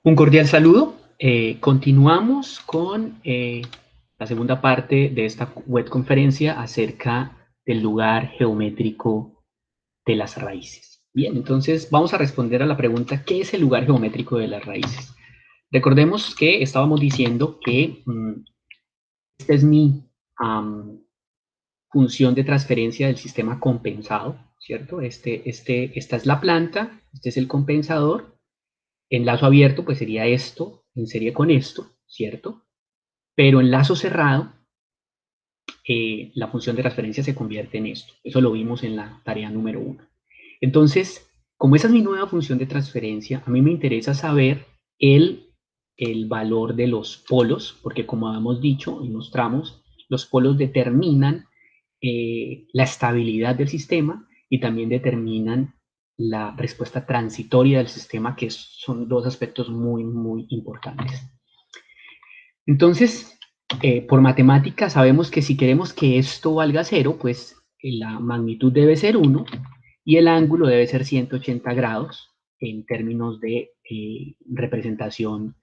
Un cordial saludo. Continuamos con la segunda parte de esta web conferencia acerca del lugar geométrico de las raíces. Bien, entonces vamos a responder a la pregunta, ¿qué es el lugar geométrico de las raíces? Recordemos que estábamos diciendo que esta es mi función de transferencia del sistema compensado, ¿cierto? Esta es la planta, este es el compensador. En lazo abierto, pues sería esto en serie con esto, ¿cierto? Pero en lazo cerrado, la función de transferencia se convierte en esto. Eso lo vimos en la tarea número 1. Entonces, como esa es mi nueva función de transferencia, a mí me interesa saber el valor de los polos, porque como hemos dicho y mostramos, los polos determinan la estabilidad del sistema y también determinan la respuesta transitoria del sistema, que son dos aspectos muy, muy importantes. Entonces, por matemática sabemos que si queremos que esto valga 0, pues la magnitud debe ser 1 y el ángulo debe ser 180 grados en términos de representación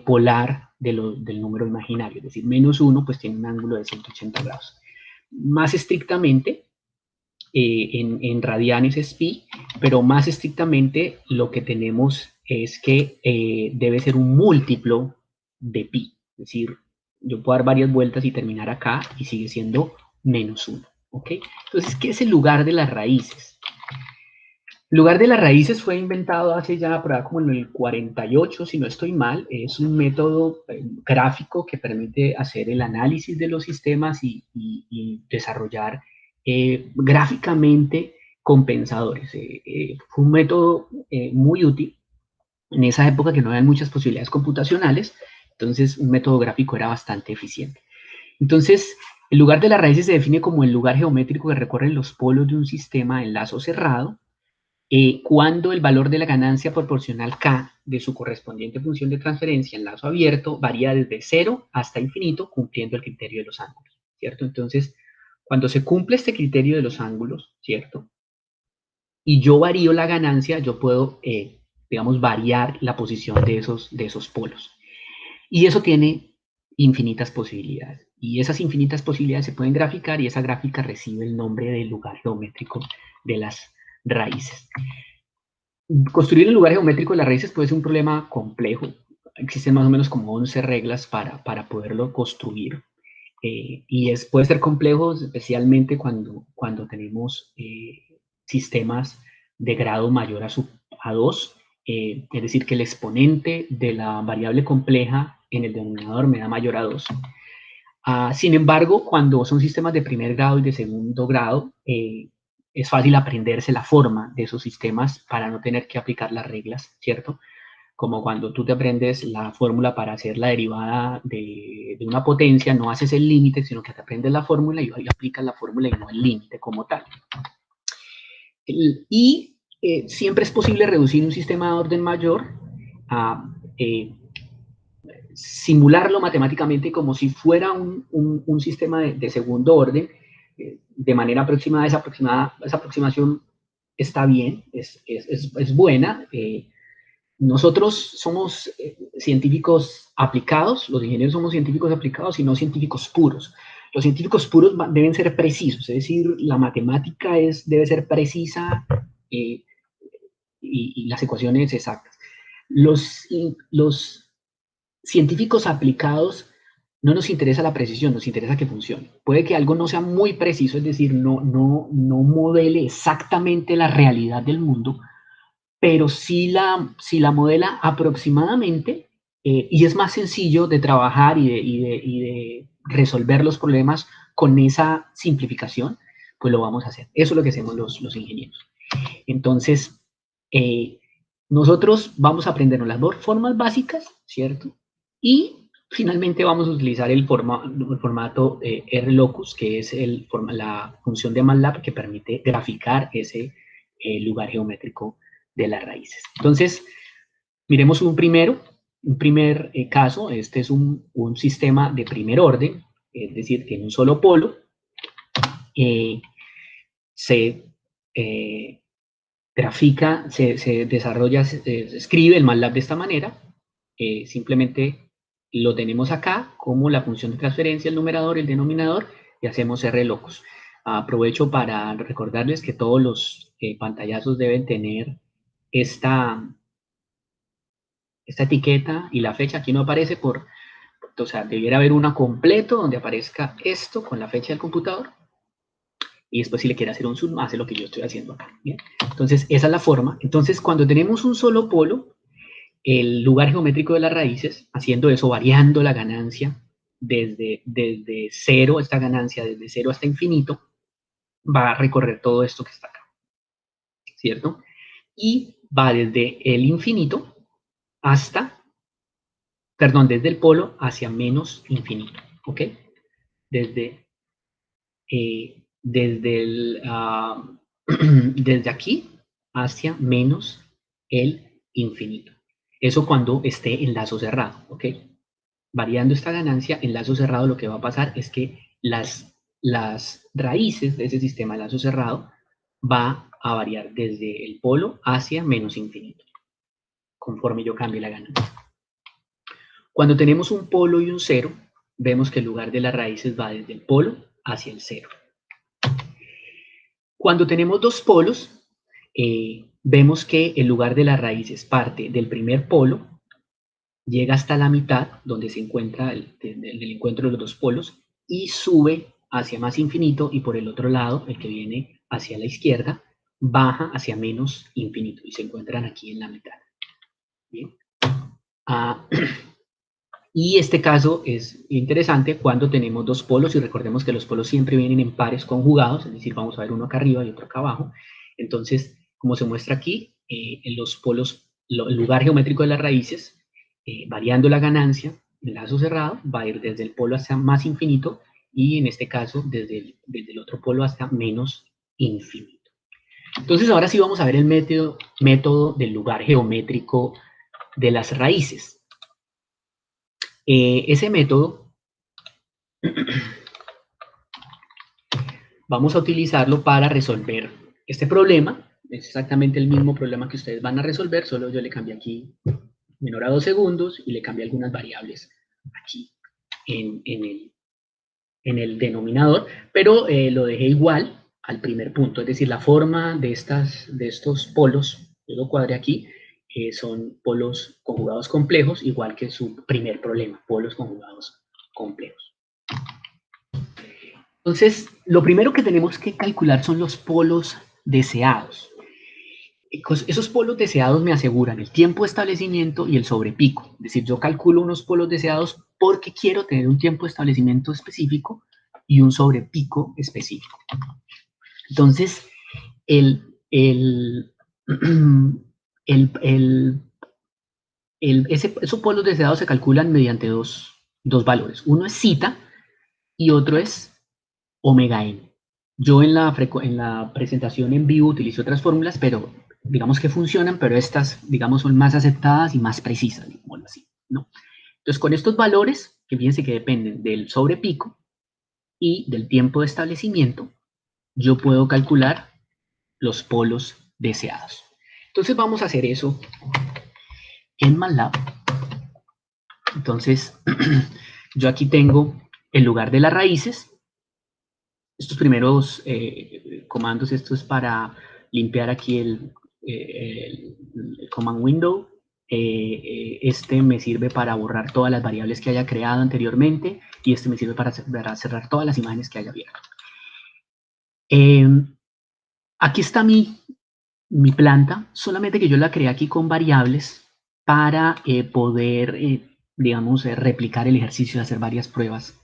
polar del número imaginario. Es decir, menos 1 pues tiene un ángulo de 180 grados. Más estrictamente, en radianes es pi, pero más estrictamente lo que tenemos es que debe ser un múltiplo de pi. Es decir, yo puedo dar varias vueltas y terminar acá y sigue siendo menos 1. ¿Ok? Entonces, ¿qué es el lugar de las raíces? El lugar de las raíces fue inventado hace ya por ahí como en el 48, si no estoy mal. Es un método gráfico que permite hacer el análisis de los sistemas y desarrollar gráficamente compensadores. Fue un método muy útil en esa época que no había muchas posibilidades computacionales, entonces un método gráfico era bastante eficiente. Entonces, el lugar de las raíces se define como el lugar geométrico que recorren los polos de un sistema en lazo cerrado, cuando el valor de la ganancia proporcional K de su correspondiente función de transferencia en lazo abierto varía desde 0 hasta infinito, cumpliendo el criterio de los ángulos, ¿cierto? Entonces, cuando se cumple este criterio de los ángulos, ¿cierto? Y yo varío la ganancia, yo puedo, digamos, variar la posición de esos polos. Y eso tiene infinitas posibilidades. Y esas infinitas posibilidades se pueden graficar y esa gráfica recibe el nombre del lugar geométrico de las raíces. Construir el lugar geométrico de las raíces puede ser un problema complejo. Existen más o menos como 11 reglas para poderlo construir. Y puede ser complejo especialmente cuando tenemos sistemas de grado mayor a 2, es decir, que el exponente de la variable compleja en el denominador me da mayor a 2. Sin embargo, cuando son sistemas de primer grado y de segundo grado, es fácil aprenderse la forma de esos sistemas para no tener que aplicar las reglas, ¿cierto? Como cuando tú te aprendes la fórmula para hacer la derivada de una potencia, no haces el límite, sino que te aprendes la fórmula y aplicas la fórmula y no el límite como tal. Y siempre es posible reducir un sistema de orden mayor a simularlo matemáticamente como si fuera un sistema de segundo orden, de manera aproximada. Esa aproximación está bien, es buena. Nosotros somos científicos aplicados, los ingenieros somos científicos aplicados y no científicos puros. Los científicos puros deben ser precisos, es decir, la matemática debe ser precisa y las ecuaciones exactas. Los científicos aplicados no nos interesa la precisión, nos interesa que funcione. Puede que algo no sea muy preciso, es decir, no modele exactamente la realidad del mundo, pero si la modela aproximadamente, y es más sencillo de trabajar y de resolver los problemas con esa simplificación, pues lo vamos a hacer. Eso es lo que hacemos los ingenieros. Entonces, nosotros vamos a aprendernos las dos formas básicas, ¿cierto? Y finalmente vamos a utilizar el formato RLOCUS, que es la función de MATLAB que permite graficar ese lugar geométrico de las raíces. Entonces, miremos un primer caso. Este es un sistema de primer orden, es decir, que en un solo polo se grafica, se desarrolla, se escribe el MATLAB de esta manera. Simplemente lo tenemos acá como la función de transferencia, el numerador, el denominador, y hacemos R locus. Aprovecho para recordarles que todos los pantallazos deben tener esta etiqueta y la fecha. Aquí no aparece o sea, debiera haber una completo donde aparezca esto con la fecha del computador. Y después si le quiere hacer un zoom, hace lo que yo estoy haciendo acá. ¿Bien? Entonces, esa es la forma. Entonces, cuando tenemos un solo polo, el lugar geométrico de las raíces, haciendo eso, variando la ganancia desde cero, esta ganancia desde cero hasta infinito, va a recorrer todo esto que está acá, ¿cierto? Y va desde el infinito hasta, perdón, desde el polo hacia menos infinito, ¿ok? Desde, desde aquí hacia menos el infinito. Eso cuando esté en lazo cerrado, ¿ok? Variando esta ganancia, en lazo cerrado lo que va a pasar es que las raíces de ese sistema de lazo cerrado va a variar desde el polo hacia menos infinito, conforme yo cambie la ganancia. Cuando tenemos un polo y un cero, vemos que el lugar de las raíces va desde el polo hacia el cero. Cuando tenemos dos polos, vemos que el lugar de las raíces parte del primer polo, llega hasta la mitad, donde se encuentra el encuentro de los dos polos, y sube hacia más infinito, y por el otro lado, el que viene hacia la izquierda, baja hacia menos infinito, y se encuentran aquí en la mitad. ¿Bien? Y este caso es interesante cuando tenemos dos polos, y recordemos que los polos siempre vienen en pares conjugados, es decir, vamos a ver uno acá arriba y otro acá abajo. Entonces, como se muestra aquí, en los polos, el lugar geométrico de las raíces, variando la ganancia, el lazo cerrado va a ir desde el polo hacia más infinito, y en este caso desde el otro polo hasta menos infinito. Entonces, ahora sí vamos a ver el método del lugar geométrico de las raíces. Ese método vamos a utilizarlo para resolver este problema. Es exactamente el mismo problema que ustedes van a resolver, solo yo le cambié aquí menor a 2 segundos y le cambié algunas variables aquí en el denominador, pero lo dejé igual al primer punto, es decir, la forma de estos polos, yo lo cuadré aquí, son polos conjugados complejos, igual que su primer problema, polos conjugados complejos. Entonces, lo primero que tenemos que calcular son los polos deseados. Esos polos deseados me aseguran el tiempo de establecimiento y el sobrepico. Es decir, yo calculo unos polos deseados porque quiero tener un tiempo de establecimiento específico y un sobrepico específico. Entonces, esos polos deseados se calculan mediante dos valores. Uno es zeta y otro es omega n. Yo en la presentación en vivo utilizo otras fórmulas, pero digamos que funcionan, pero estas, digamos, son más aceptadas y más precisas, digámoslo así, ¿no? Entonces, con estos valores, que fíjense que dependen del sobrepico y del tiempo de establecimiento, yo puedo calcular los polos deseados. Entonces, vamos a hacer eso en MATLAB. Entonces, yo aquí tengo el lugar de las raíces. Estos primeros comandos, esto es para limpiar aquí el command window. Este me sirve para borrar todas las variables que haya creado anteriormente, y este me sirve para cerrar todas las imágenes que haya abierto. Aquí está mi planta, solamente que yo la creé aquí con variables para poder, digamos, replicar el ejercicio de hacer varias pruebas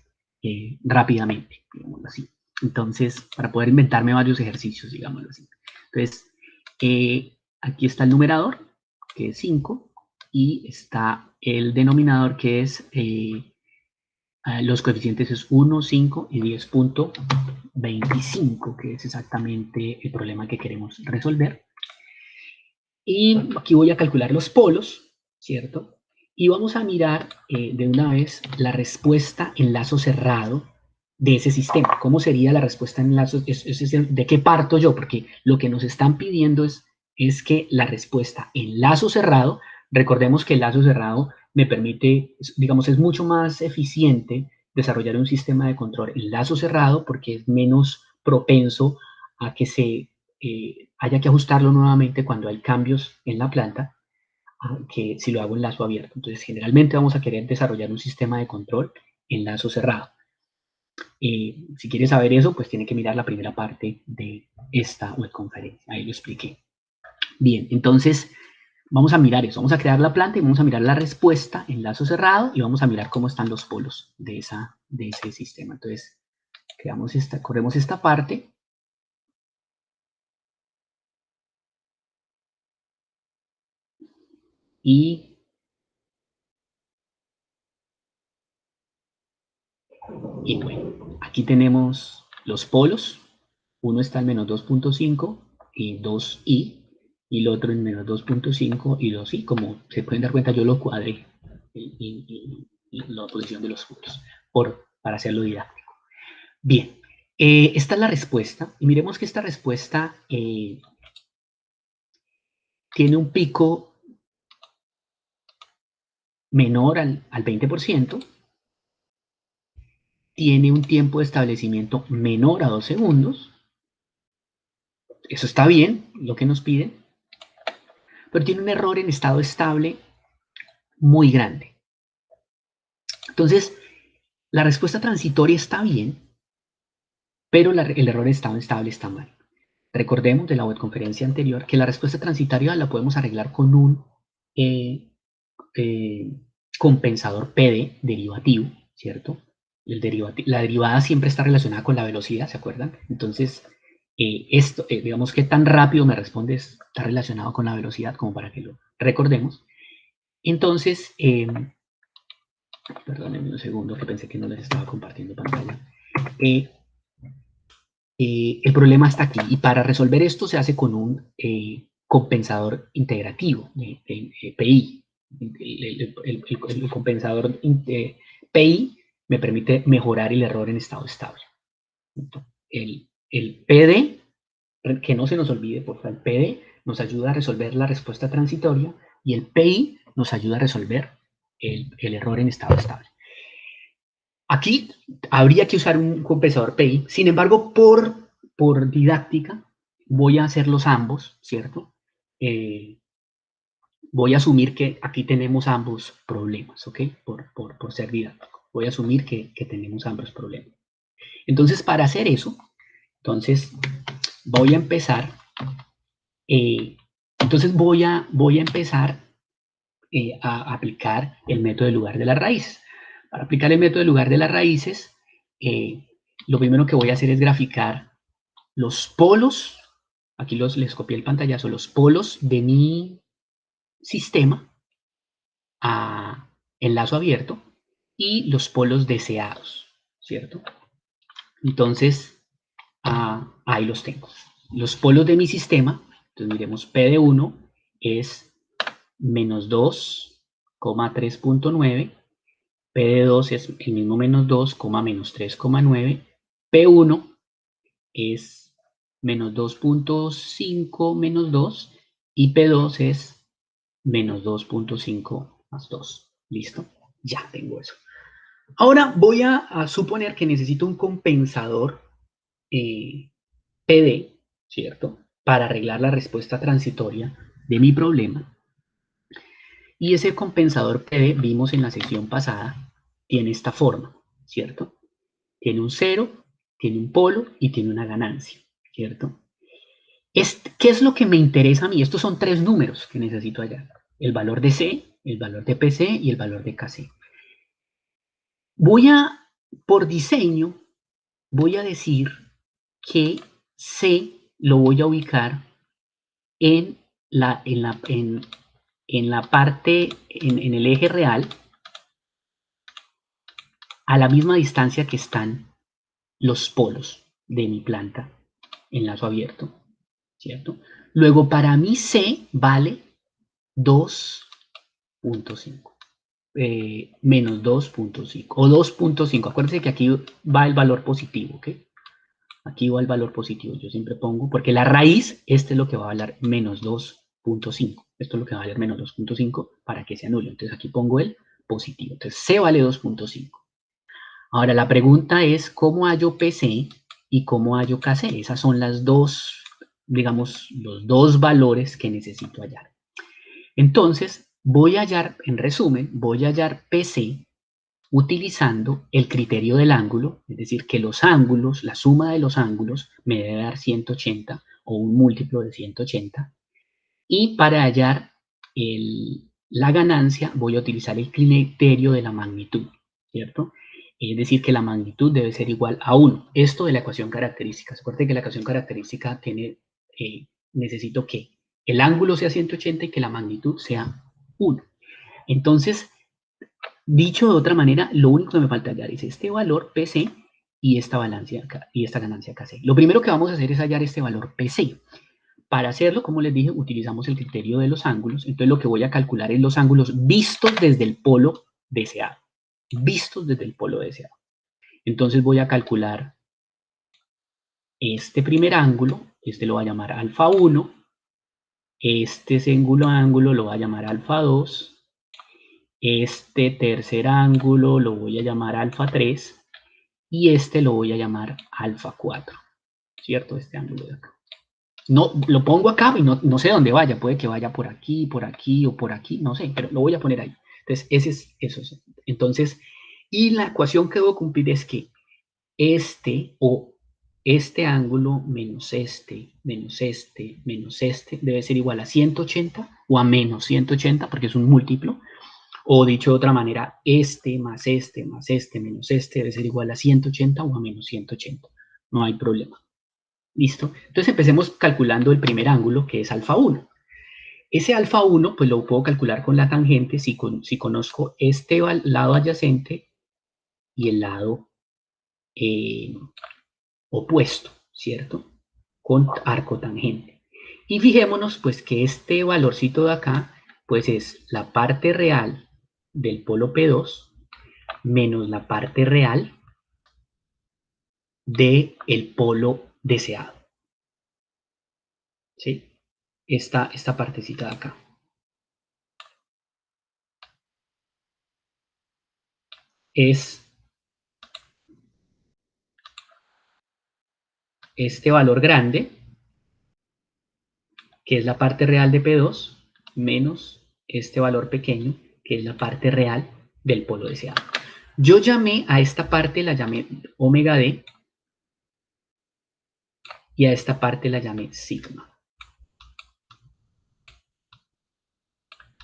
rápidamente, digámoslo así. Entonces, para poder inventarme varios ejercicios, digámoslo así. Entonces, aquí está el numerador, que es 5, y está el denominador, que es, los coeficientes es 1, 5 y 10.25, que es exactamente el problema que queremos resolver. Y aquí voy a calcular los polos, ¿cierto? Y vamos a mirar de una vez la respuesta en lazo cerrado de ese sistema. ¿Cómo sería la respuesta en lazo? ¿De qué parto yo? Porque lo que nos están pidiendo es es que la respuesta en lazo cerrado, recordemos que el lazo cerrado me permite, digamos, es mucho más eficiente desarrollar un sistema de control en lazo cerrado porque es menos propenso a que se haya que ajustarlo nuevamente cuando hay cambios en la planta, que si lo hago en lazo abierto. Entonces, generalmente vamos a querer desarrollar un sistema de control en lazo cerrado. Si quieres saber eso, pues tiene que mirar la primera parte de esta webconferencia. Ahí lo expliqué. Bien, entonces vamos a mirar eso. Vamos a crear la planta y vamos a mirar la respuesta en lazo cerrado y vamos a mirar cómo están los polos de ese sistema. Entonces, corremos esta parte. Y bueno, aquí tenemos los polos. Uno está en menos 2.5 y 2i, y el otro en menos 2.5 y 2i. Como se pueden dar cuenta, yo lo cuadré la posición de los puntos para hacerlo didáctico. Bien, esta es la respuesta. Y miremos que esta respuesta tiene un pico menor al 20%, tiene un tiempo de establecimiento menor a 2 segundos. Eso está bien, lo que nos piden, pero tiene un error en estado estable muy grande. Entonces, la respuesta transitoria está bien, pero el error en estado estable está mal. Recordemos de la webconferencia anterior que la respuesta transitoria la podemos arreglar con un compensador PD derivativo, ¿cierto? La derivada siempre está relacionada con la velocidad, ¿se acuerdan? Entonces, digamos que tan rápido me responde está relacionado con la velocidad, como para que lo recordemos. Entonces, perdónenme un segundo que pensé que no les estaba compartiendo pantalla. El problema está aquí, y para resolver esto se hace con un compensador integrativo, PI. El compensador PI me permite mejorar el error en estado estable. El PD, que no se nos olvide, por favor, el PD nos ayuda a resolver la respuesta transitoria y el PI nos ayuda a resolver el error en estado estable. Aquí habría que usar un compensador PI, sin embargo, por didáctica, voy a hacerlos ambos, ¿cierto? Voy a asumir que aquí tenemos ambos problemas, ¿ok? Por ser didáctico. Voy a asumir que tenemos ambos problemas. Entonces, para hacer eso, voy a empezar, voy a empezar a aplicar el método de lugar de las raíces. Para aplicar el método de lugar de las raíces, lo primero que voy a hacer es graficar los polos. Aquí les copié el pantallazo, los polos de mi sistema en lazo abierto y los polos deseados, ¿cierto? Entonces, ahí los tengo. Los polos de mi sistema, entonces miremos, P de 1 es menos 2,3.9, P de 2 es el mismo menos 2, menos 3,9, P1 es menos 2.5 menos 2 y P2 es menos 2.5 más 2. ¿Listo? Ya tengo eso. Ahora voy a suponer que necesito un compensador PD, ¿cierto? Para arreglar la respuesta transitoria de mi problema. Y ese compensador PD, vimos en la sección pasada, tiene esta forma, ¿cierto? Tiene un 0, tiene un polo y tiene una ganancia, ¿cierto? ¿Qué es lo que me interesa a mí? Estos son 3 números que necesito hallar. El valor de C, el valor de PC y el valor de KC. Por diseño, voy a decir que C lo voy a ubicar en la parte, en el eje real, a la misma distancia que están los polos de mi planta en lazo abierto, ¿cierto? Luego, para mí C vale 2.5, menos 2.5 o 2.5. Acuérdense que aquí va el valor positivo, ¿ok? Aquí va el valor positivo, yo siempre pongo, porque la raíz, este es lo que va a valer menos 2.5. Esto es lo que va a valer menos 2.5 para que se anule. Entonces aquí pongo el positivo. Entonces C vale 2.5. Ahora la pregunta es, ¿cómo hallo PC y cómo hallo KC? Esas son las dos, digamos, los dos valores que necesito hallar. Entonces, voy a hallar, en resumen, voy a hallar PC utilizando el criterio del ángulo, es decir, que los ángulos, la suma de los ángulos me debe dar 180 o un múltiplo de 180. Y para hallar la ganancia voy a utilizar el criterio de la magnitud, ¿cierto? Es decir, que la magnitud debe ser igual a 1. Esto de la ecuación característica. Recuerden que la ecuación característica tiene, necesito que el ángulo sea 180 y que la magnitud sea 1. Entonces, dicho de otra manera, lo único que me falta hallar es este valor PC y esta ganancia KC. Lo primero que vamos a hacer es hallar este valor PC. Para hacerlo, como les dije, utilizamos el criterio de los ángulos. Entonces, lo que voy a calcular es los ángulos vistos desde el polo deseado. Vistos desde el polo deseado. Entonces, voy a calcular este primer ángulo. Este lo voy a llamar alfa 1. Este segundo ángulo lo voy a llamar alfa 2. Este tercer ángulo lo voy a llamar alfa 3. Y este lo voy a llamar alfa 4. ¿Cierto? Este ángulo de acá. No, lo pongo acá y no sé dónde vaya, puede que vaya por aquí o por aquí, no sé, pero lo voy a poner ahí. Entonces, eso es. Entonces, y la ecuación que debo cumplir es que este ángulo menos este, debe ser igual a 180 o a menos 180, porque es un múltiplo, o dicho de otra manera, este más este más este menos este debe ser igual a 180 o a menos 180. No hay problema. ¿Listo? Entonces empecemos calculando el primer ángulo, que es alfa 1. Ese alfa 1, pues lo puedo calcular con la tangente si conozco este lado adyacente y el lado opuesto, ¿cierto? Con arco tangente. Y fijémonos, pues, que este valorcito de acá, pues es la parte real del polo P2 menos la parte real del polo deseado. ¿Sí? Esta partecita de acá. Es este valor grande, que es la parte real de P2, menos este valor pequeño, que es la parte real del polo deseado. Yo llamé a esta parte, la llamé omega D, y a esta parte la llamé sigma.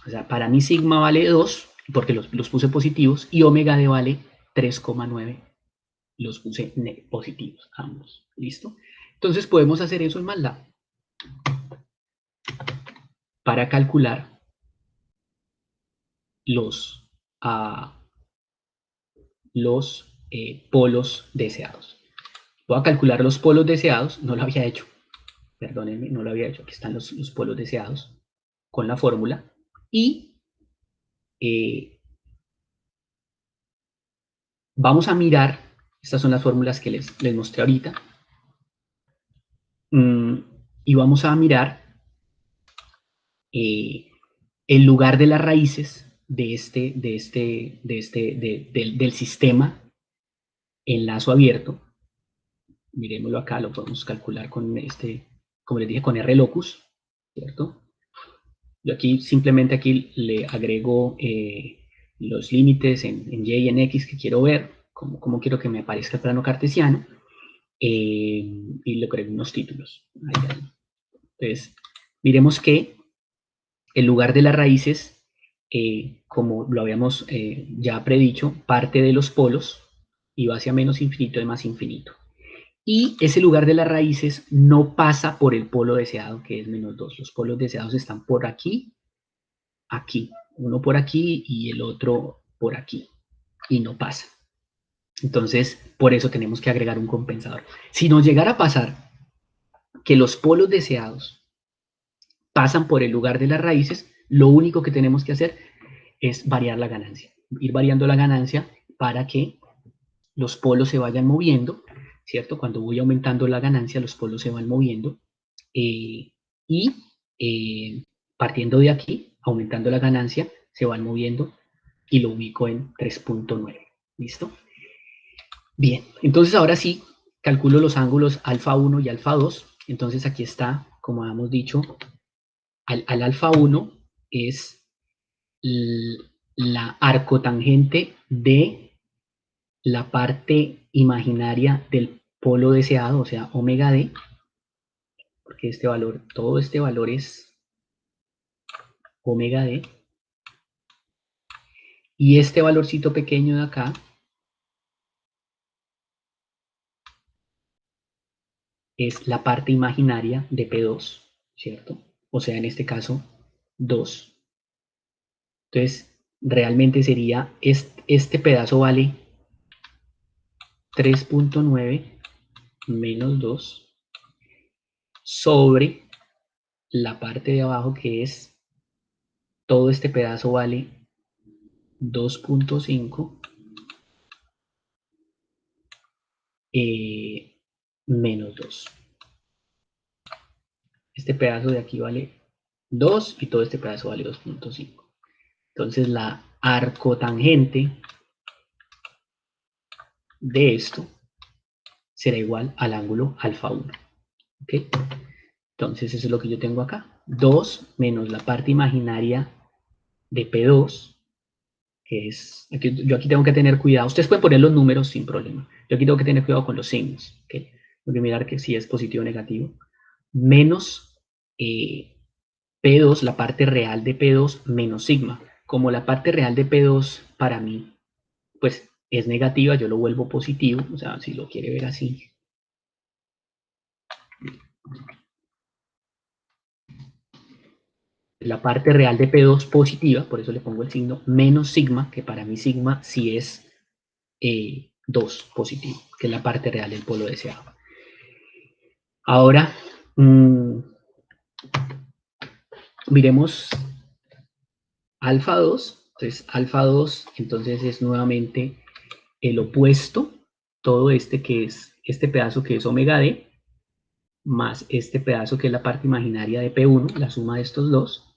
O sea, para mí sigma vale 2, porque los puse positivos, y omega D vale 3,9. Los puse positivos, ambos. ¿Listo? Entonces podemos hacer eso en MATLAB para calcular los polos deseados. Voy a calcular los polos deseados, no lo había hecho, perdónenme, no lo había hecho, aquí están los polos deseados con la fórmula, y vamos a mirar, estas son las fórmulas que les mostré ahorita, y vamos a mirar el lugar de las raíces del sistema en lazo abierto. Miremoslo acá, lo podemos calcular con como les dije, con R locus, ¿cierto? Yo aquí simplemente le agrego los límites en Y y en X que quiero ver, cómo quiero que me aparezca el plano cartesiano, y le agrego unos títulos. Ahí. Entonces, miremos que el lugar de las raíces, como lo habíamos ya predicho, parte de los polos y va hacia menos infinito de más infinito. Y ese lugar de las raíces no pasa por el polo deseado, que es menos 2. Los polos deseados están por aquí, aquí. Uno por aquí y el otro por aquí. Y no pasa. Entonces, por eso tenemos que agregar un compensador. Si nos llegara a pasar que los polos deseados pasan por el lugar de las raíces, lo único que tenemos que hacer es variar la ganancia. Ir variando la ganancia para que los polos se vayan moviendo ¿cierto? Cuando voy aumentando la ganancia, los polos se van moviendo. Partiendo de aquí, aumentando la ganancia, se van moviendo y lo ubico en 3.9. ¿Listo? Bien, entonces ahora sí, calculo los ángulos alfa 1 y alfa 2. Entonces aquí está, como hemos dicho, al alfa 1 es la arcotangente de la parte imaginaria del polo deseado, o sea, omega d, porque este valor, todo este valor es omega d, y este valorcito pequeño de acá es la parte imaginaria de P2, ¿cierto? O sea, en este caso, 2. Entonces, realmente sería, este pedazo vale 3.9 menos 2 sobre la parte de abajo, que es, todo este pedazo vale 2.5 menos 2. Este pedazo de aquí vale 2 y todo este pedazo vale 2.5. Entonces la arcotangente de esto será igual al ángulo alfa 1. ¿Okay? Entonces eso es lo que yo tengo acá. 2 menos la parte imaginaria de P2, que es, yo aquí tengo que tener cuidado. Ustedes pueden poner los números sin problema. Yo aquí tengo que tener cuidado con los signos. ¿Okay? Voy a mirar que si es positivo o negativo. Menos P2, la parte real de P2 menos sigma. Como la parte real de P2 para mí, pues es negativa, yo lo vuelvo positivo. O sea, si lo quiere ver así. La parte real de P2 positiva, por eso le pongo el signo menos sigma, que para mí sigma sí es 2 positivo, que es la parte real del polo deseado. Ahora, miremos alfa 2. Entonces, alfa 2, entonces es nuevamente el opuesto, todo este que es, este pedazo que es omega d, más este pedazo que es la parte imaginaria de P1, la suma de estos dos,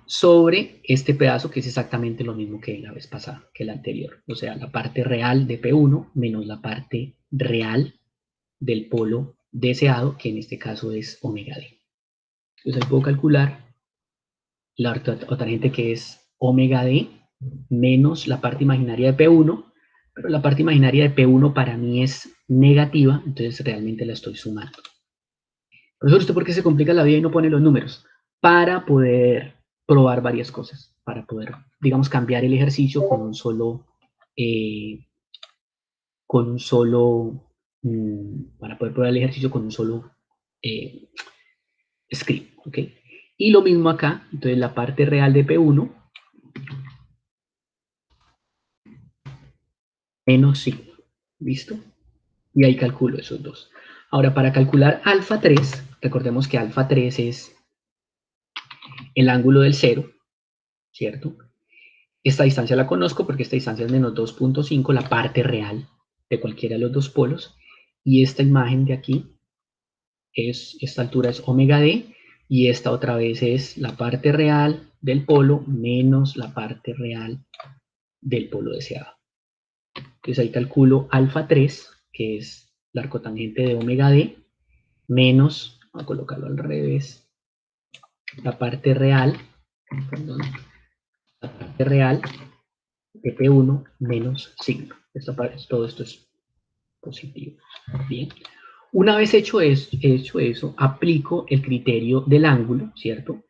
sobre este pedazo que es exactamente lo mismo que la vez pasada, que el anterior. O sea, la parte real de P1 menos la parte real del polo deseado, que en este caso es omega d. Entonces ahí puedo calcular la otangente que es omega d menos la parte imaginaria de P1, pero la parte imaginaria de P1 para mí es negativa, entonces realmente la estoy sumando. Profesor, ¿usted por qué se complica la vida y no pone los números? Para poder probar varias cosas, para poder, digamos, cambiar el ejercicio con un solo, para poder probar el ejercicio con un solo script, ¿ok? Y lo mismo acá, entonces la parte real de P1 menos sigma, ¿listo? Y ahí calculo esos dos. Ahora, para calcular alfa 3, recordemos que alfa 3 es el ángulo del cero, ¿cierto? Esta distancia la conozco porque esta distancia es menos 2.5, la parte real de cualquiera de los dos polos. Y esta imagen de aquí, esta altura es omega d, y esta otra vez es la parte real del polo menos la parte real del polo deseado. Entonces ahí calculo alfa 3, que es la arcotangente de omega d, menos, voy a colocarlo al revés, la parte real, perdón, la parte real de P1 menos sigma. Todo esto es positivo. Bien. Una vez hecho eso, aplico el criterio del ángulo, ¿cierto?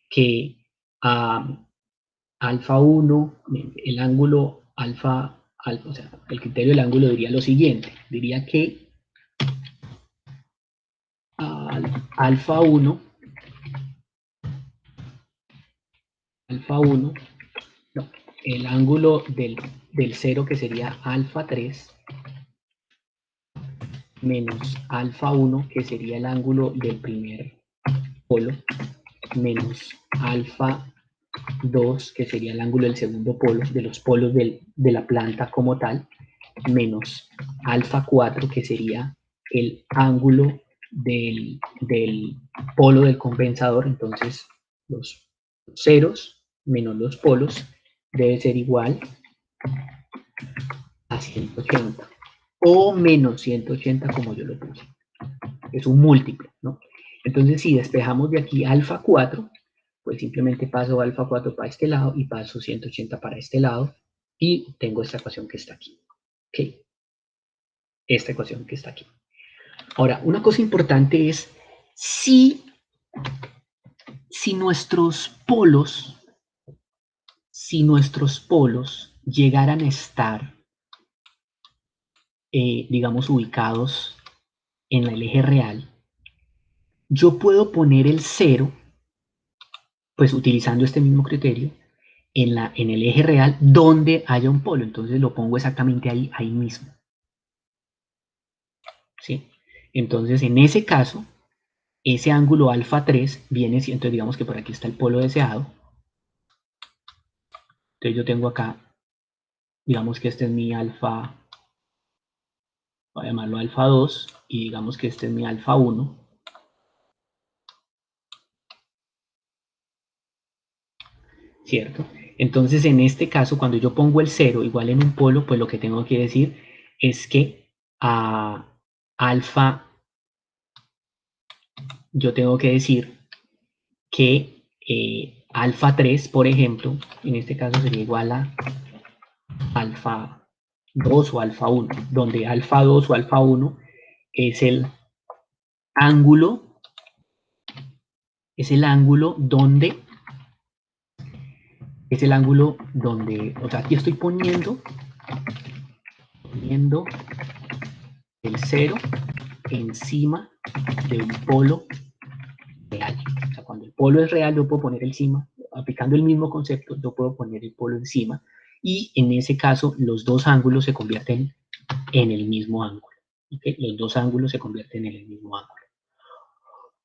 Que alfa 1, el ángulo alfa, o sea, el criterio del ángulo diría lo siguiente, diría que alfa 1, no, el ángulo del 0 que sería alfa 3 menos alfa 1 que sería el ángulo del primer polo menos alfa 2 que sería el ángulo del segundo polo, de los polos de la planta como tal. menos alfa 4, que sería el ángulo del polo del compensador. Entonces, los ceros menos los polos debe ser igual a 180 o menos 180 como yo lo puse. Es un múltiplo, ¿no? Entonces, si despejamos de aquí alfa 4, pues simplemente paso alfa 4 para este lado y paso 180 para este lado y tengo esta ecuación que está aquí. ¿Ok? Esta ecuación que está aquí. Ahora, una cosa importante es si nuestros polos llegaran a estar, digamos, ubicados en el eje real, yo puedo poner el 0, pues utilizando este mismo criterio, en el eje real donde haya un polo. Entonces lo pongo exactamente ahí mismo. ¿Sí? Entonces, en ese caso, ese ángulo alfa 3 viene siendo, digamos que por aquí está el polo deseado. Entonces yo tengo acá, digamos que este es mi alfa, voy a llamarlo alfa 2, y digamos que este es mi alfa 1. ¿Cierto? Entonces, en este caso, cuando yo pongo el 0 igual en un polo, pues lo que tengo que decir es que a alfa, yo tengo que decir que alfa 3, por ejemplo, en este caso sería igual a alfa 2 o alfa 1, donde alfa 2 o alfa 1 es el ángulo, donde, o sea, aquí estoy poniendo el 0 encima de un polo real. O sea, cuando el polo es real, yo puedo poner encima, aplicando el mismo concepto, yo puedo poner el polo encima, y en ese caso los dos ángulos se convierten en el mismo ángulo. ¿Okay? Los dos ángulos se convierten en el mismo ángulo.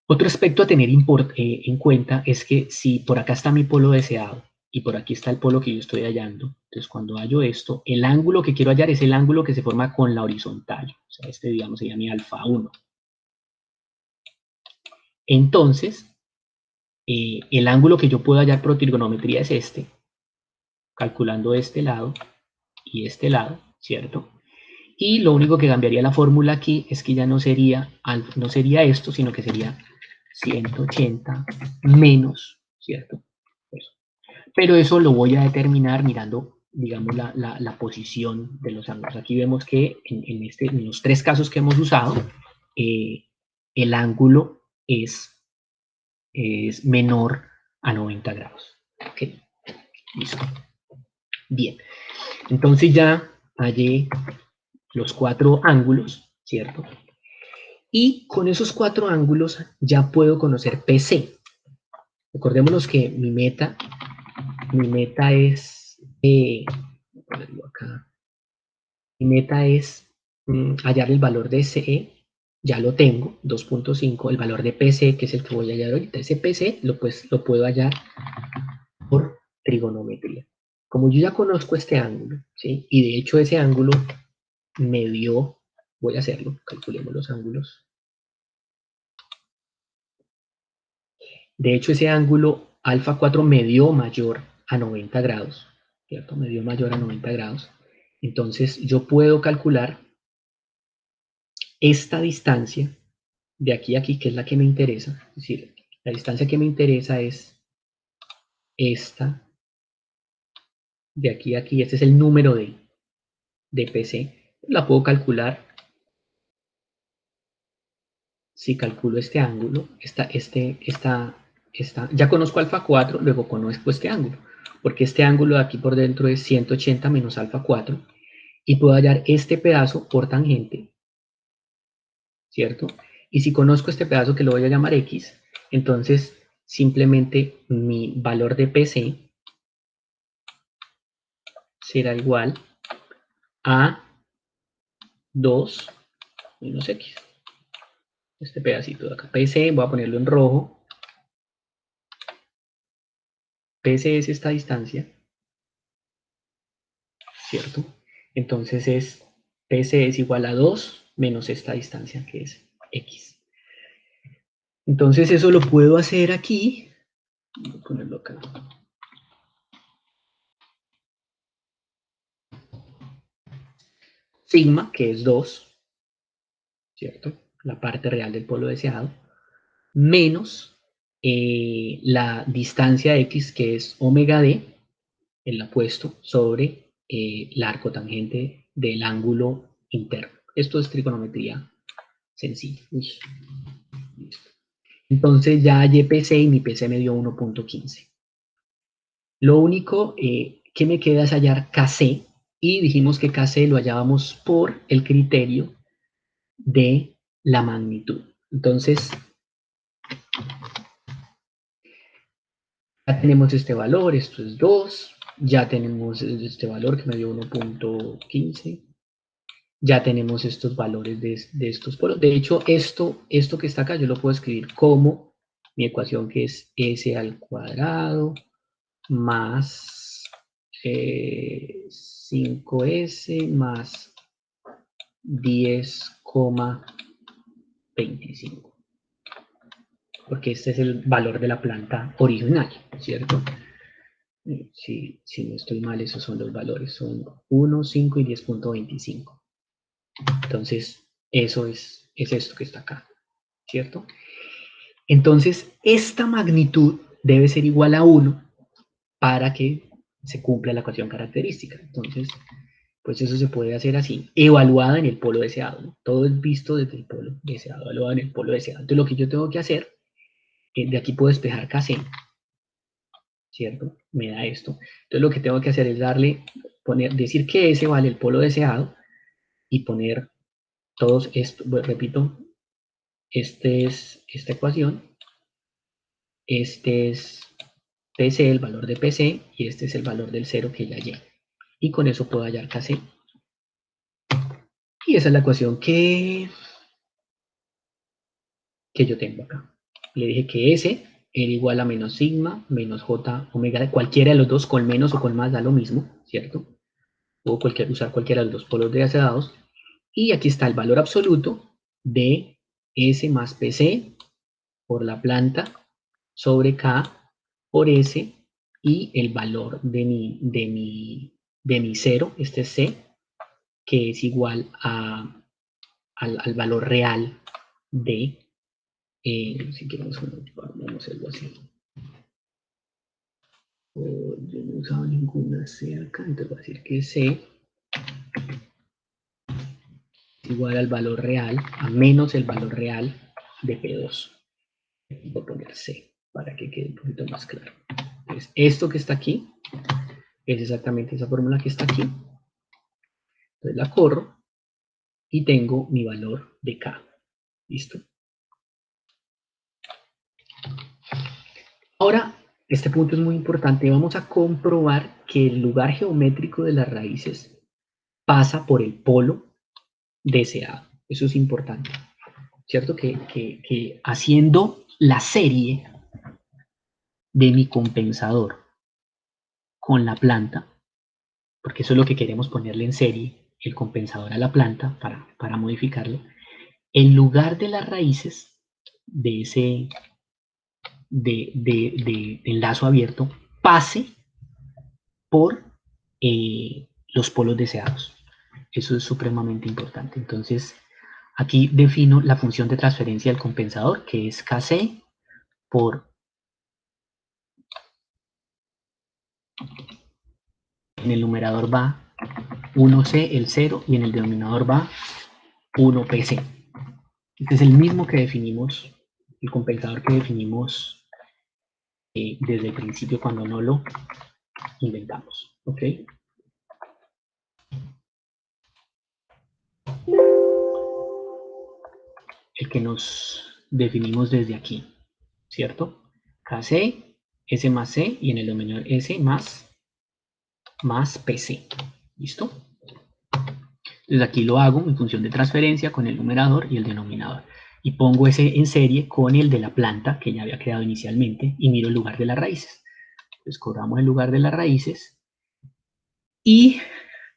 Otro aspecto a tener en cuenta es que si por acá está mi polo deseado y por aquí está el polo que yo estoy hallando, entonces cuando hallo esto, el ángulo que quiero hallar es el ángulo que se forma con la horizontal. O sea, este, digamos, sería mi alfa 1. Entonces, el ángulo que yo puedo hallar por trigonometría es este, calculando este lado y este lado, ¿cierto? Y lo único que cambiaría la fórmula aquí es que ya no sería esto, sino que sería 180 menos, ¿cierto? Eso. Pero eso lo voy a determinar mirando, digamos, la posición de los ángulos. Aquí vemos que en los tres casos que hemos usado, el ángulo es menor a 90 grados. Ok, listo. Bien, entonces ya hallé los cuatro ángulos, ¿cierto? Y con esos cuatro ángulos ya puedo conocer PC. Recordémonos que mi meta es, ponerlo acá, mi meta es hallar el valor de CE, ya lo tengo, 2.5, el valor de PC, que es el que voy a hallar ahorita. Ese PC lo puedo hallar por trigonometría. Como yo ya conozco este ángulo, ¿sí? Y de hecho ese ángulo me dio, voy a hacerlo, calculemos los ángulos. De hecho ese ángulo alfa 4 me dio mayor a 90 grados, ¿cierto? Me dio mayor a 90 grados. Entonces yo puedo calcular esta distancia de aquí a aquí, que es la que me interesa. Es decir, la distancia que me interesa es esta de aquí a aquí. Este es el número de PC. La puedo calcular si calculo este ángulo, ya conozco alfa 4, luego conozco este ángulo, porque este ángulo de aquí por dentro es 180 menos alfa 4, y puedo hallar este pedazo por tangente, ¿cierto? Y si conozco este pedazo que lo voy a llamar X, entonces simplemente mi valor de PC será igual a 2 menos X. Este pedacito de acá. PC, voy a ponerlo en rojo. PC es esta distancia, ¿cierto? Entonces es PC es igual a 2 menos esta distancia que es X. Entonces eso lo puedo hacer aquí. Voy a ponerlo acá. Sigma, que es 2, ¿cierto? La parte real del polo deseado, menos la distancia X, que es omega d, el apuesto sobre la arcotangente del ángulo interno. Esto es trigonometría sencilla. Listo. Entonces ya hallé PC y mi PC me dio 1.15. Lo único que me queda es hallar KC, y dijimos que KC lo hallábamos por el criterio de la magnitud. Entonces, ya tenemos este valor, esto es 2, ya tenemos este valor que me dio 1.15, ya tenemos estos valores de estos polos. De hecho, esto que está acá yo lo puedo escribir como mi ecuación, que es S al cuadrado más 5S más 10,25. Porque este es el valor de la planta original, ¿cierto? Si no estoy mal, esos son los valores, son 1, 5 y 10.25. Entonces, eso es esto que está acá, ¿cierto? Entonces, esta magnitud debe ser igual a 1 para que se cumpla la ecuación característica. Entonces, pues eso se puede hacer así, evaluada en el polo deseado, ¿no? Todo es visto desde el polo deseado, evaluado en el polo deseado. Entonces, lo que yo tengo que hacer, de aquí puedo despejar KC, ¿cierto? Me da esto. Entonces, lo que tengo que hacer es decir que ese vale el polo deseado y poner todos esto, bueno, repito, este es esta ecuación, este es PC, el valor de PC, y este es el valor del 0 que ya hallé. Y con eso puedo hallar KC. Y esa es la ecuación que yo tengo acá. Le dije que S era igual a menos sigma menos J omega, cualquiera de los dos, con menos o con más da lo mismo, ¿cierto? Puedo usar cualquiera de los dos polos deseados. Y aquí está el valor absoluto de S más PC por la planta sobre K por S, y el valor de mi 0, este es C, que es igual al valor real de, si queremos, vamos a hacerlo así. Yo no he usado ninguna C acá, entonces voy a decir que C es igual al valor real, a menos el valor real de P2. Voy a poner C para que quede un poquito más claro. Entonces, esto que está aquí es exactamente esa fórmula que está aquí. Entonces la corro y tengo mi valor de K. ¿Listo? Ahora, este punto es muy importante. Vamos a comprobar que el lugar geométrico de las raíces pasa por el polo deseado. Eso es importante. ¿Cierto? Que haciendo la serie de mi compensador con la planta, porque eso es lo que queremos ponerle en serie, el compensador a la planta para modificarlo, en lugar de las raíces de ese enlazo abierto pase por los polos deseados. Eso es supremamente importante. Entonces, aquí defino la función de transferencia del compensador, que es Kc por, en el numerador va 1c, el 0, y en el denominador va 1pc. Este es el mismo que definimos, el compensador que definimos desde el principio cuando no lo inventamos. ¿Ok? El que nos definimos desde aquí, ¿cierto? Kc, S más C, y en el denominador S más PC. ¿Listo? Entonces aquí lo hago en función de transferencia con el numerador y el denominador. Y pongo ese en serie con el de la planta que ya había creado inicialmente y miro el lugar de las raíces. Entonces cobramos el lugar de las raíces y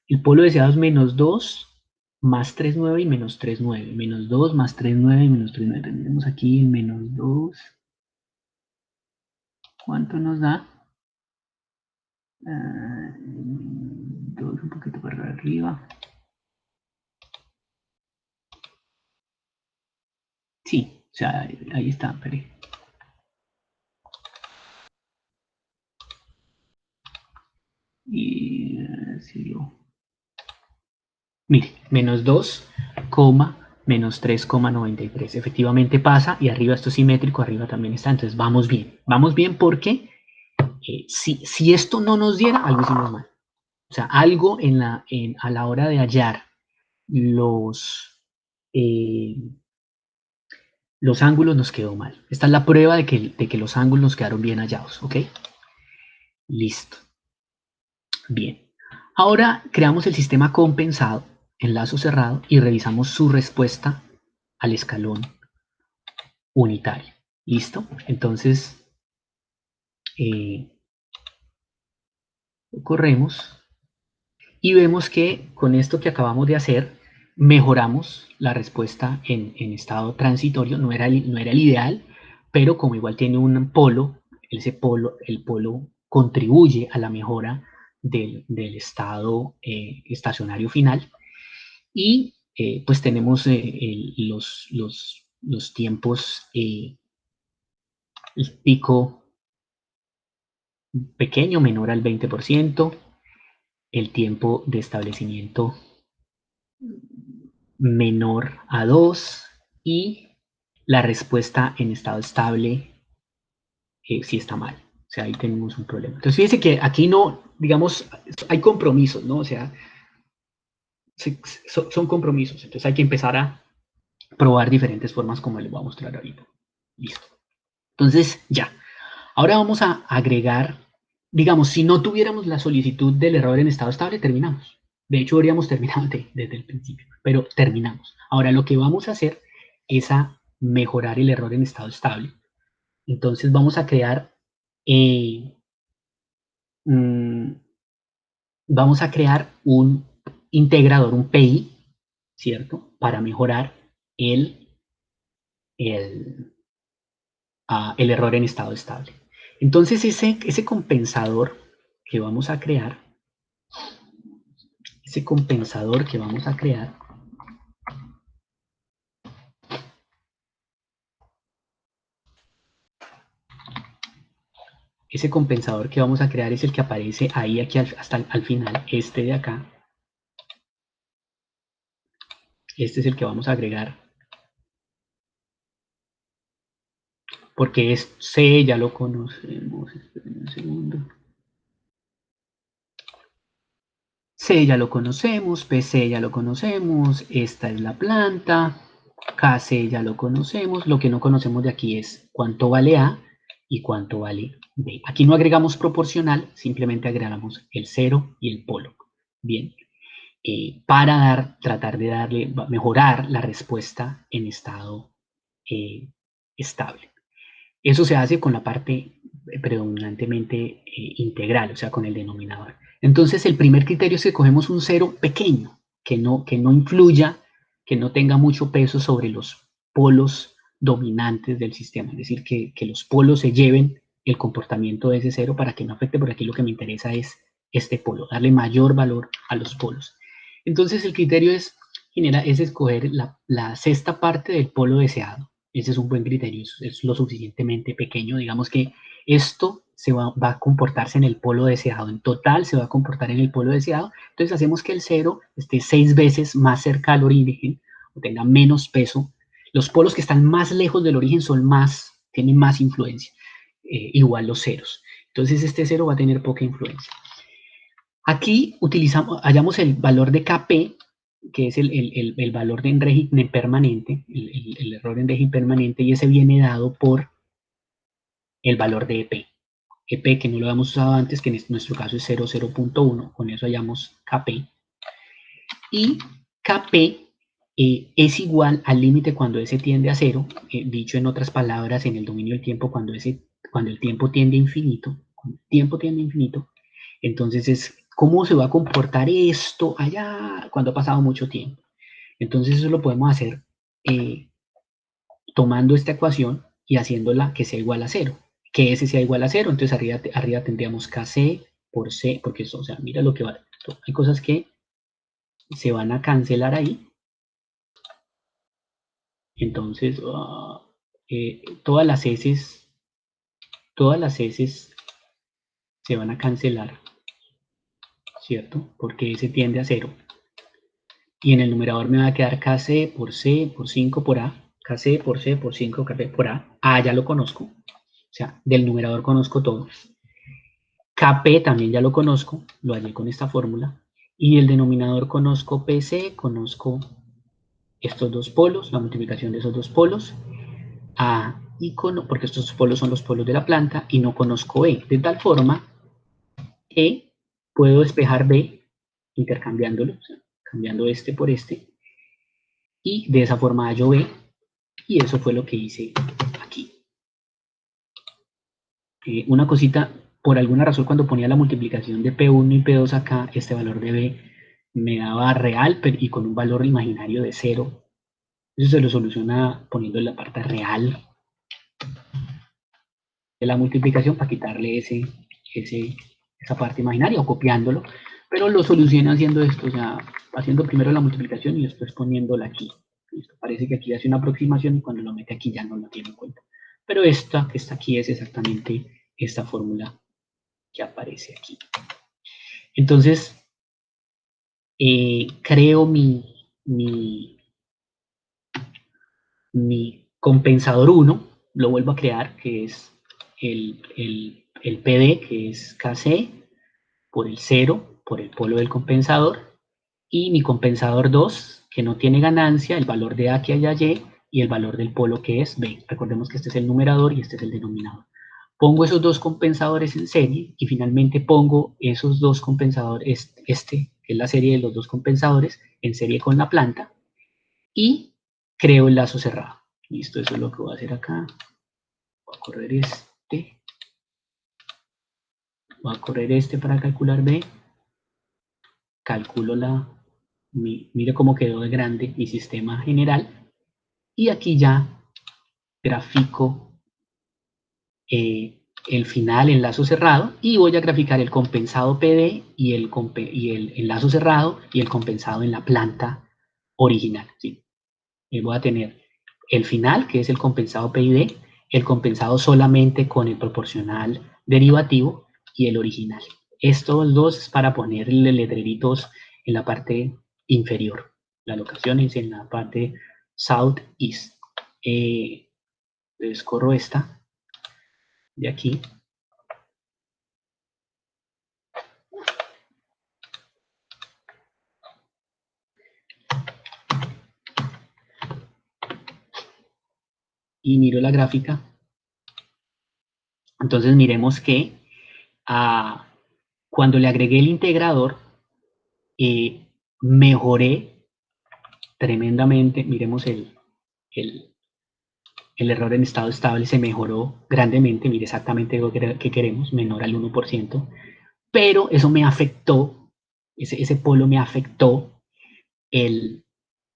el polo deseado es menos 2 más 3,9 y menos 3,9. Menos 2 más 3,9 y menos 3,9. Tenemos aquí el menos 2. ¿Cuánto nos da? 2 un poquito para arriba. Sí, o sea, ahí está, espere. Y si lo... Mire, menos 2, menos 3,93. Efectivamente pasa y arriba esto es simétrico, arriba también está. Entonces vamos bien. Vamos bien porque si esto no nos diera, algo hicimos mal. O sea, algo a la hora de hallar eh, los ángulos nos quedó mal. Esta es la prueba de que los ángulos nos quedaron bien hallados, ¿ok? Listo. Bien. Ahora creamos el sistema compensado en lazo cerrado y revisamos su respuesta al escalón unitario. ¿Listo? Entonces, lo corremos y vemos que con esto que acabamos de hacer, mejoramos la respuesta en estado transitorio. No era el ideal, pero como igual tiene un polo, el polo contribuye a la mejora del estado estacionario final. Y pues tenemos los tiempos, el pico pequeño, menor al 20%, el tiempo de establecimiento menor a 2 y la respuesta en estado estable si está mal. O sea, ahí tenemos un problema. Entonces, fíjense que aquí no, digamos, hay compromisos, ¿no? O sea, son compromisos. Entonces hay que empezar a probar diferentes formas como les voy a mostrar ahorita. Listo. Entonces, ya. Ahora vamos a agregar, digamos, si no tuviéramos la solicitud del error en estado estable, terminamos. De hecho, habríamos terminado desde el principio, pero terminamos. Ahora, lo que vamos a hacer es a mejorar el error en estado estable. Entonces, vamos a crear, vamos a crear un integrador, un PI, ¿cierto? Para mejorar el, el, el error en estado estable. Entonces, ese compensador que vamos a crear, ese compensador que vamos a crear, ese compensador que vamos a crear es el que aparece ahí, aquí hasta al final, este de acá. Este es el que vamos a agregar. Porque es C, ya lo conocemos. Esperen un segundo. C ya lo conocemos, PC ya lo conocemos, esta es la planta, KC ya lo conocemos, lo que no conocemos de aquí es cuánto vale A y cuánto vale B. Aquí no agregamos proporcional, simplemente agregamos el 0 y el polo. Bien, para tratar de mejorar la respuesta en estado estable. Eso se hace con la parte predominantemente integral, o sea, con el denominador. Entonces, el primer criterio es que cogemos un cero pequeño, que no influya, que no tenga mucho peso sobre los polos dominantes del sistema, es decir, que los polos se lleven el comportamiento de ese cero para que no afecte. Por aquí lo que me interesa es este polo, darle mayor valor a los polos. Entonces, el criterio es escoger la sexta parte del polo deseado. Ese es un buen criterio, es lo suficientemente pequeño. Digamos que esto va a comportarse en el polo deseado. En total se va a comportar en el polo deseado. Entonces hacemos que el 0 esté 6 veces más cerca al origen o tenga menos peso. Los polos que están más lejos del origen tienen más influencia. Igual los ceros. Entonces este 0 va a tener poca influencia. Aquí hallamos el valor de Kp, que es el valor de enreje permanente, el error de enreje permanente, y ese viene dado por el valor de EP. EP que no lo habíamos usado antes, que en nuestro caso es 0,0.1, con eso hallamos Kp. Y Kp es igual al límite cuando S tiende a 0, dicho en otras palabras, en el dominio del tiempo, cuando el tiempo tiende a infinito, entonces es cómo se va a comportar esto allá cuando ha pasado mucho tiempo. Entonces eso lo podemos hacer tomando esta ecuación y haciéndola que sea igual a 0. Que S sea igual a 0, entonces arriba tendríamos KC por C, porque eso, o sea, mira lo que va. Hay cosas que se van a cancelar ahí. Entonces, todas las S se van a cancelar, ¿cierto? Porque S tiende a 0. Y en el numerador me va a quedar KC por C por 5 por A. KC por C por 5 KC por A. A ya lo conozco. O sea, del numerador conozco todo. KP también ya lo conozco, lo hallé con esta fórmula. Y el denominador conozco PC, conozco estos dos polos, la multiplicación de esos dos polos. A y porque estos polos son los polos de la planta, y no conozco E. De tal forma que puedo despejar B intercambiándolo, o sea, cambiando este por este. Y de esa forma hallo B. Y eso fue lo que hice aquí. Una cosita, por alguna razón cuando ponía la multiplicación de P1 y P2 acá, este valor de B me daba real y con un valor imaginario de 0. Eso se lo soluciona poniendo en la parte real de la multiplicación para quitarle esa parte imaginaria o copiándolo, pero lo soluciona haciendo esto, o sea, haciendo primero la multiplicación y después poniéndola aquí. Listo. Parece que aquí hace una aproximación y cuando lo mete aquí ya no lo tiene en cuenta. Pero esta que está aquí es exactamente esta fórmula que aparece aquí. Entonces, creo mi compensador 1, lo vuelvo a crear, que es el PD, que es KC, por el 0, por el polo del compensador, y mi compensador 2, que no tiene ganancia, el valor de A que haya Y, y el valor del polo que es B. Recordemos que este es el numerador y este es el denominador. Pongo esos dos compensadores en serie y finalmente pongo esos dos compensadores, que es la serie de los dos compensadores, en serie con la planta y creo el lazo cerrado. Listo, eso es lo que voy a hacer acá. Voy a correr este para calcular B. Calculo mire cómo quedó de grande mi sistema general. Y aquí ya grafico el final en lazo cerrado y voy a graficar el compensado PD y el lazo cerrado y el compensado en la planta original. ¿Sí? Voy a tener el final, que es el compensado PID, el compensado solamente con el proporcional derivativo y el original. Estos dos es para ponerle letreritos en la parte inferior. La locación es en la parte southeast. Entonces corro esta de aquí. Y miro la gráfica. Entonces miremos que cuando le agregué el integrador, mejoré tremendamente. Miremos el error en estado estable se mejoró grandemente. Mire exactamente lo que queremos, menor al 1%. Pero eso me afectó, ese polo me afectó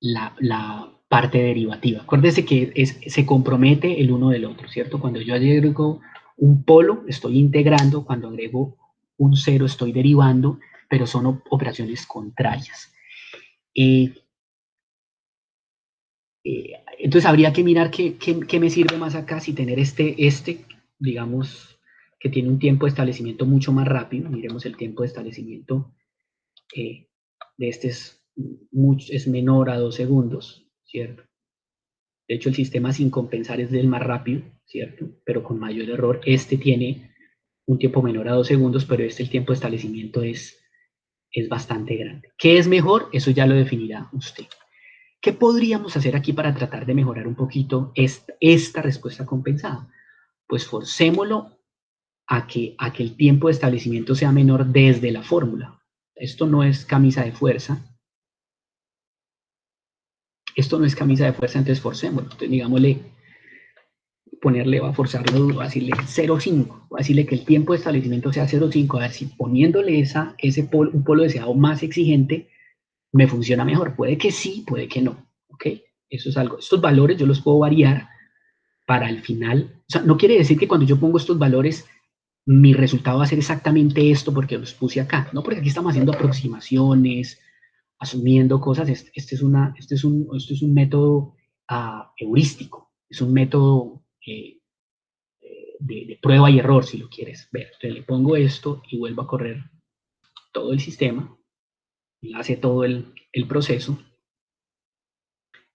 la parte derivativa. Acuérdese que se compromete el uno del otro, ¿cierto? Cuando yo agrego un polo, estoy integrando, cuando agrego un 0, estoy derivando, pero son operaciones contrarias. Entonces habría que mirar qué me sirve más acá, si tener digamos, que tiene un tiempo de establecimiento mucho más rápido. Miremos el tiempo de establecimiento de este es menor a 2 segundos, ¿cierto? De hecho, el sistema sin compensar es del más rápido, ¿cierto? Pero con mayor error. Este tiene un tiempo menor a 2 segundos, pero el tiempo de establecimiento es bastante grande. ¿Qué es mejor? Eso ya lo definirá usted. ¿Qué podríamos hacer aquí para tratar de mejorar un poquito esta respuesta compensada? Pues forcémoslo a que el tiempo de establecimiento sea menor desde la fórmula. Esto no es camisa de fuerza. Entonces forcémoslo. Entonces, digámosle, va a forzarlo, va a decirle 0,5, va a decirle que el tiempo de establecimiento sea 0,5, a ver si poniéndole un polo deseado más exigente, me funciona mejor. Puede que sí, puede que no, ¿ok? Eso es algo. Estos valores yo los puedo variar para el final. O sea, no quiere decir que cuando yo pongo estos valores, mi resultado va a ser exactamente esto porque los puse acá, ¿no? Porque aquí estamos haciendo aproximaciones, asumiendo cosas. Este es un método heurístico, es un método de prueba y error, si lo quieres ver. Entonces le pongo esto y vuelvo a correr todo el sistema, y hace todo el proceso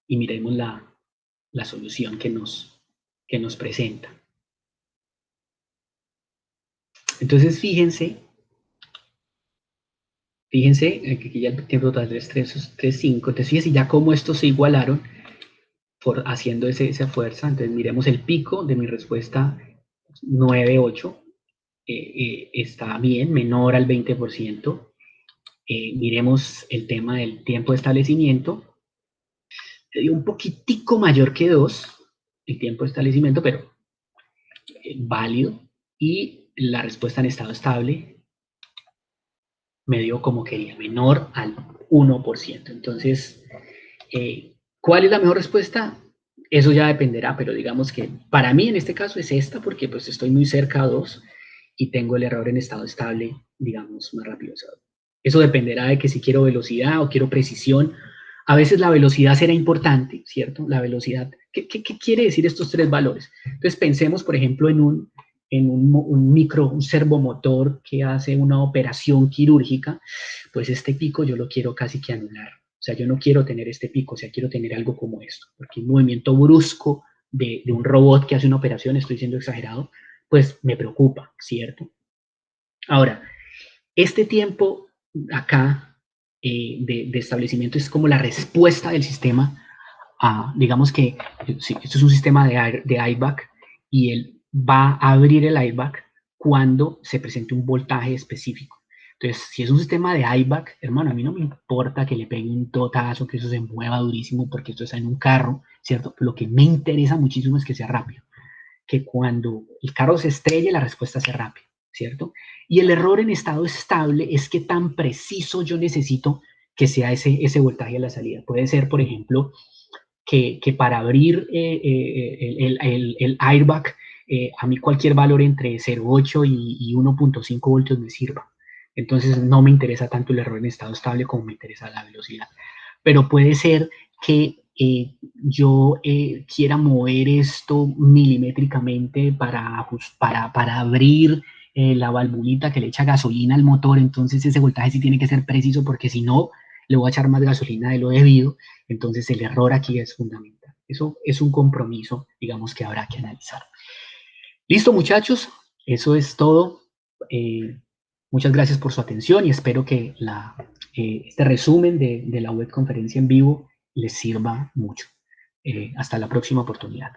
y miremos la solución que nos presenta. Entonces fíjense que aquí ya el tiempo total es 3.5. Entonces fíjense ya cómo estos se igualaron haciendo esa fuerza. Entonces miremos el pico de mi respuesta 9.8. Está bien, menor al 20%. Miremos el tema del tiempo de establecimiento. Un poquitico mayor que 2 el tiempo de establecimiento, pero válido. Y la respuesta en estado estable me dio como quería, menor al 1%. Entonces, ¿cuál es la mejor respuesta? Eso ya dependerá, pero digamos que para mí en este caso es esta, porque pues estoy muy cerca a 2 y tengo el error en estado estable, digamos, más rápido. Eso dependerá de que si quiero velocidad o quiero precisión. A veces la velocidad será importante, ¿cierto? La velocidad. ¿Qué quiere decir estos tres valores? Entonces pensemos, por ejemplo, en un servomotor que hace una operación quirúrgica. Pues este pico yo lo quiero casi que anular. O sea, yo no quiero tener este pico, o sea, quiero tener algo como esto, porque un movimiento brusco de un robot que hace una operación, estoy siendo exagerado, pues me preocupa, ¿cierto? Ahora, este tiempo acá de establecimiento es como la respuesta del sistema a, digamos que, sí, esto es un sistema de airbag y él va a abrir el airbag cuando se presente un voltaje específico. Entonces, si es un sistema de airbag, hermano, a mí no me importa que le pegue un totazo, que eso se mueva durísimo, porque esto está en un carro, ¿cierto? Lo que me interesa muchísimo es que sea rápido, que cuando el carro se estrelle, la respuesta sea rápida, ¿cierto? Y el error en estado estable es que tan preciso yo necesito que sea ese voltaje a la salida. Puede ser, por ejemplo, que para abrir el airbag, a mí cualquier valor entre 0.8 y 1.5 voltios me sirva. Entonces no me interesa tanto el error en estado estable como me interesa la velocidad. Pero puede ser que yo quiera mover esto milimétricamente para abrir la valvulita que le echa gasolina al motor. Entonces ese voltaje sí tiene que ser preciso, porque si no, le voy a echar más gasolina de lo debido. Entonces el error aquí es fundamental. Eso es un compromiso, digamos, que habrá que analizar. Listo, muchachos, eso es todo. Muchas gracias por su atención y espero que este resumen de la web conferencia en vivo les sirva mucho. Hasta la próxima oportunidad.